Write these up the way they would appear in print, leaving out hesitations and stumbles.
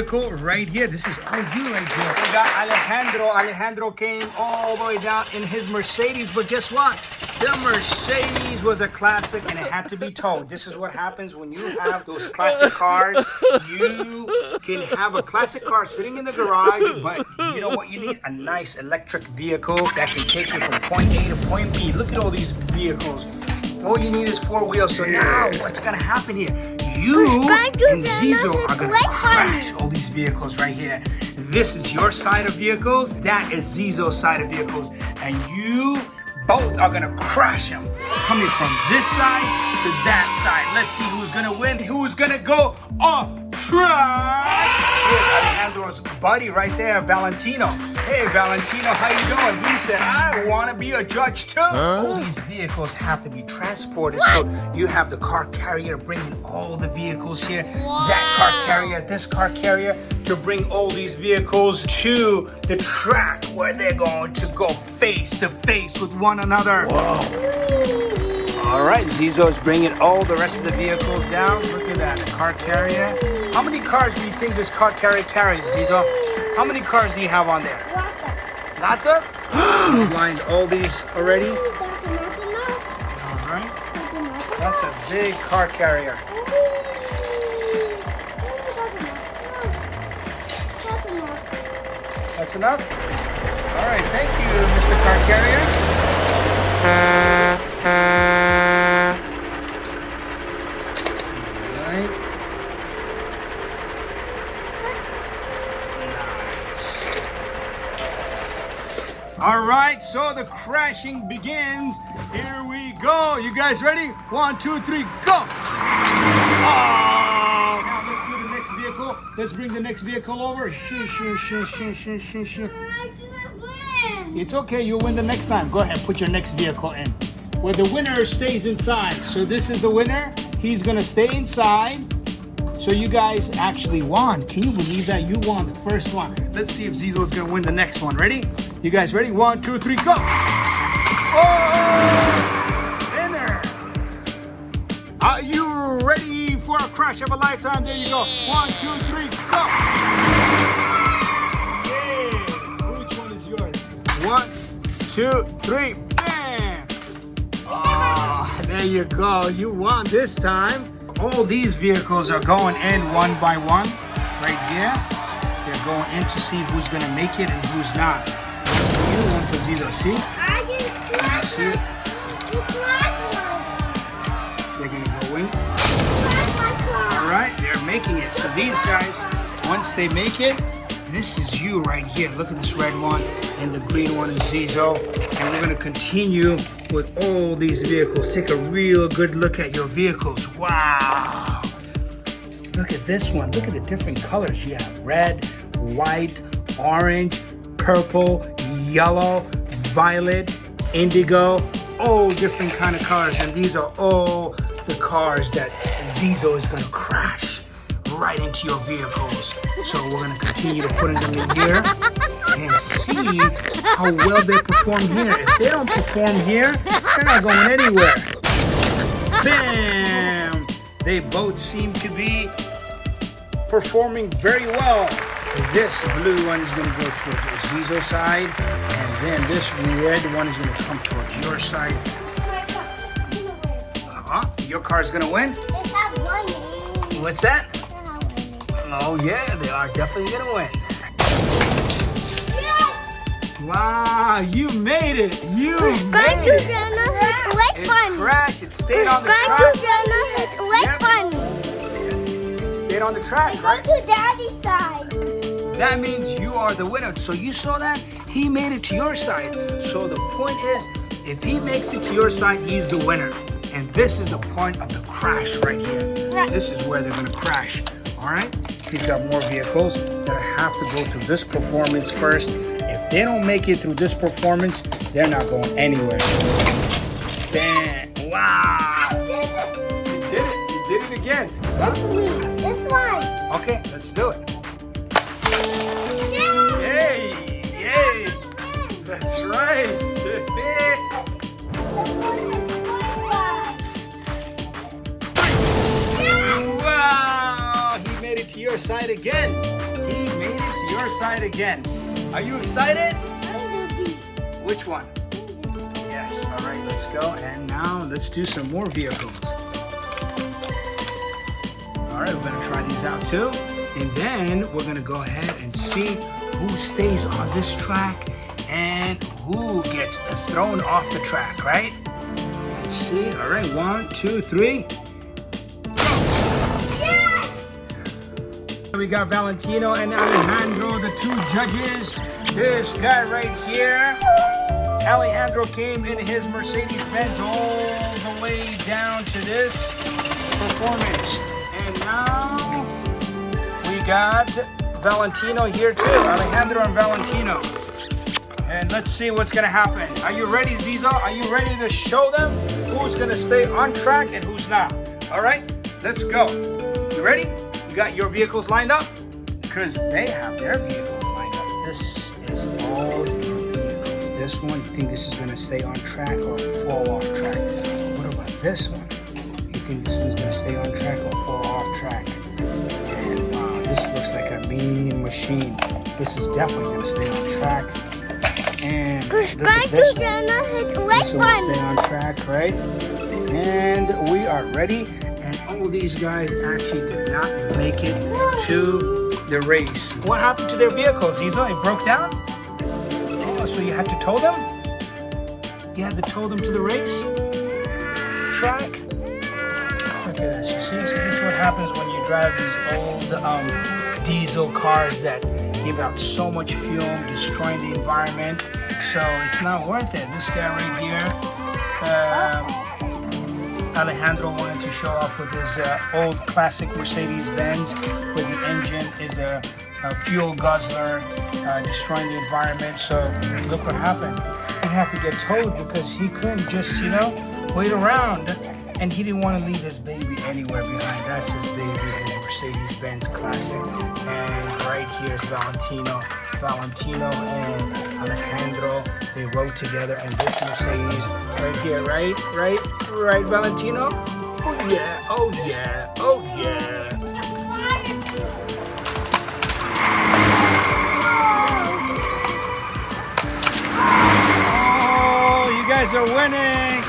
vehicle right here. This is all you right here. We got Alejandro. Alejandro came all the way down in his Mercedes, but guess what? The Mercedes was a classic and it had to be towed. This is what happens when you have those classic cars. You can have a classic car sitting in the garage, but you know what you need? A nice electric vehicle that can take you from point A to point B. Look at all these vehicles. All you need is 4 wheels. So now what's gonna happen here? You and Zizzo are gonna crash all these vehicles right here. This is your side of vehicles. That is Zizzo's side of vehicles. And you both are gonna crash them. Coming from this side to that side. Let's see who's gonna win, who's gonna go off track. Here's Alejandro's buddy right there, Valentino. Hey, Valentino, how you doing? He said, I wanna be a judge too. All these vehicles have to be transported, so you have the car carrier bringing all the vehicles here. That car carrier, this car carrier, to bring all these vehicles to the track where they're going to go face to face with one another. All right, Zizzo is bringing all the rest of the vehicles down. Look at that, the car carrier. How many cars do you think this car carrier carries, Zizzo? How many cars do you have on there? Lots of? He's lined all these already. All right. That's a big car carrier. That's enough? All right, thank you, Mr. Car Carrier. All right, so the crashing begins. Here we go. You guys ready? 1, 2, 3, go! Oh! Now let's do the next vehicle. Let's bring the next vehicle over. It's okay, you'll win the next time. Go ahead, put your next vehicle in. Well, the winner stays inside. So this is the winner. He's gonna stay inside. So you guys actually won. Can you believe that? You won the first one. Let's see if Zizzo's gonna win the next one. Ready? You guys ready? 1, 2, 3, go! Oh! Winner! Are you ready for a crash of a lifetime? There you go. 1, 2, 3, go! Hey, which one is yours? 1, 2, 3, bam! Oh, there you go. You won this time. All these vehicles are going in one by one, right here. They're going in to see who's gonna make it and who's not. You won for Zizzo, see? I just crashed. See it? You crashed. They're gonna go in. All right, they're making it. So these guys, once they make it, this is you right here. Look at this red one, and the green one is Zizzo. And we're gonna continue with all these vehicles. Take a real good look at your vehicles. Wow. Look at this one. Look at the different colors. You have red, white, orange, purple, yellow, violet, indigo, all different kind of colors. And these are all the cars that Zizzo is gonna crash right into your vehicles. So we're gonna continue to put them in here and see how well they perform here. If they don't perform here, they're not going anywhere. Bam! They both seem to be performing very well. This blue one is gonna go towards Zizzo's side, and then this red one is gonna come towards your side. Your car's gonna win? What's that? Oh yeah, they are definitely gonna win. Yes. Wow, you made it! You made it! It crashed, it stayed on the track. It stayed on the track, right? Go to Daddy's side. That means you are the winner. So you saw that? He made it to your side. So the point is, if he makes it to your side, he's the winner. And this is the point of the crash right here. This is where they're gonna crash, all right? He's got more vehicles that have to go through this performance first. If they don't make it through this performance, they're not going anywhere. Bam! Wow! You did it! You did it again. This one. Okay, let's do it. Yay! Yay! That's right! Wow! He made it to your side again. far side again. Are you excited? Which one? Yes. All right, let's go. And now let's do some more vehicles. All right, we're gonna try these out too. And then we're gonna go ahead and see who stays on this track and who gets thrown off the track, right? Let's see. All right, 1, 2, 3. Yes! We got Valentino and Alejandro, the two judges. This guy right here. Alejandro came in his Mercedes-Benz all the way down to this performance. And now we got Valentino here too. Alejandro and Valentino. And let's see what's gonna happen. Are you ready, Zizzo? Are you ready to show them who's gonna stay on track and who's not? All right, let's go. You ready? You got your vehicles lined up? Because they have their vehicles lined up. This is all your vehicles. This one, you think this is gonna stay on track or fall off track? What about this one? You think this one's gonna stay on track or fall off track? And wow, this looks like a mean machine. This is definitely gonna stay on track. And look at this one. This one will stay on track, right? And we are ready. And all these guys actually did not make it to the race. What happened to their vehicles, Zizzo? It broke down? Oh, so you had to tow them? You had to tow them to the race track? Look at this. You see? So this is what happens when you drive these old diesel cars that give out so much fuel, destroying the environment. So it's not worth it. This guy right here, Alejandro wanted to show off with his old classic Mercedes-Benz, where the engine is a fuel guzzler, destroying the environment. So look what happened. He had to get towed because he couldn't just, wait around. And he didn't want to leave his baby anywhere behind. That's his baby, his Mercedes-Benz classic. And right here is Valentino. Valentino and Alejandro, they rode together in this Mercedes right here, right, Valentino? Oh yeah, oh yeah, oh yeah. Oh, you guys are winning.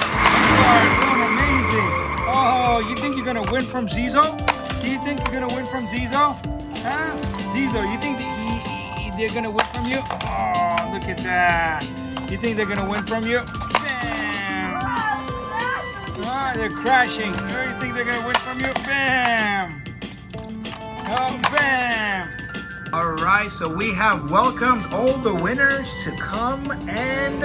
You are doing amazing. Oh, you think you're gonna win from Zizzo? Do you think you're gonna win from Zizzo? Huh? Zizzo, you think they're gonna win from you? Oh, look at that. You think they're gonna win from you? Bam! Oh, they're crashing. Oh, you think they're gonna win from you? Bam! Oh, bam! All right, so we have welcomed all the winners to come and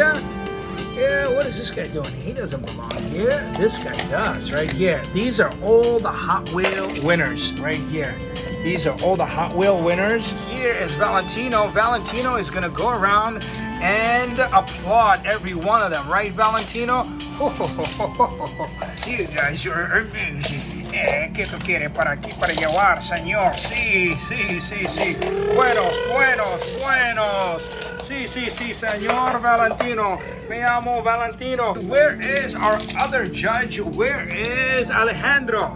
yeah, what is this guy doing? He doesn't belong here. This guy does, right here. These are all the Hot Wheel winners, right here. These are all the Hot Wheel winners. Here is Valentino. Valentino is gonna go around and applaud every one of them, right, Valentino? You guys are amazing. ¿Qué tú quieres para aquí para llevar, señor? Sí. Buenos. Sí, señor Valentino. Me llamo Valentino. Where is our other judge? Where is Alejandro?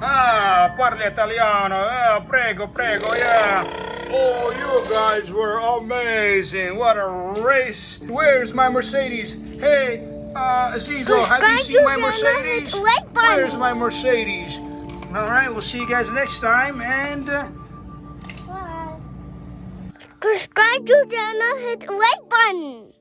Parli italiano. Prego, yeah. Oh, you guys were amazing. What a race. Where's my Mercedes? Hey, Zizzo, have you seen my Mercedes? Where's my Mercedes? All right, we'll see you guys next time. And Subscribe to the channel, hit the like button.